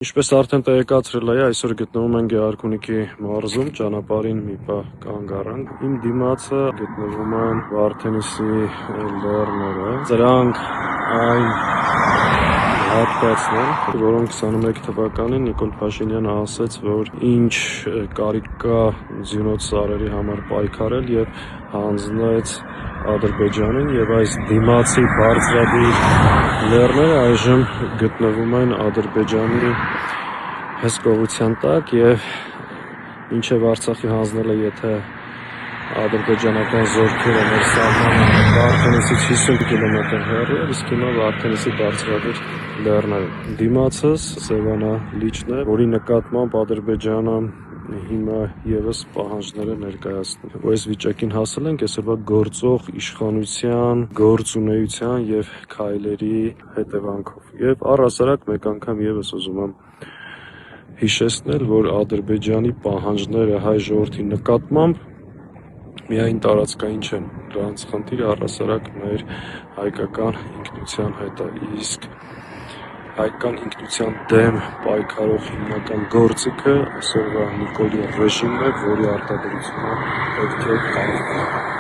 Ինչպես արդեն տեղեկացրել էի, այսօր գտնվում ենք Գեղարքունիքի մարզում, ճանապարհին մի պահ կանգ առանք։ Իմ դիմացը գտնվում են Վարդենիսի լեռները։ Սրանք այն հատվածն են, որոնք 21 թվականին Նիկոլ Փաշինյանը ասաց, որ ինչ կարիք կա ձյունոց սարերի համար պայքարել եւ հանձնեց Ադրբեջանին, եւ այս դիմացի բարձրադիր լեռները այժմ գտնվում են Ադրբեջանի հսկողության տակ եւ մինչեւ Արցախի հանձնելը, եթե ադրբեջանական զորքերը մեր սահմանը Վարդենիսից 50 կիլոմետր հեռու է, իսկ հիմա Վարդենիսի բարձրադիր լեռները։ Դիմացս Սևանա լիճն է, որի նկատմամբ Ադրբեջանը հիմա եւս պահանջներ է ներկայացնում։ Այս վիճակին հասել ենք այսօրվա գործող իշխանության, գործունեության եւ քայլերի հետևանքով։ Եվ առհասարակ մեկ անգամ եւս ուզում եմ հիշեցնել, որ Ադրբեջանի պահանջները հայ ժողովրդի նկատմամբ միայն տարածքային չեն, դրանց խնդիրը առհասարակ մեր հայկական ինքնության հետ է, իսկ հայկական ինքնության դեմ պայքարող հիմնական գործիքը այսօրվա Նիկոլի ռեժիմն է, որի արտադրությունը պետք է կանխել։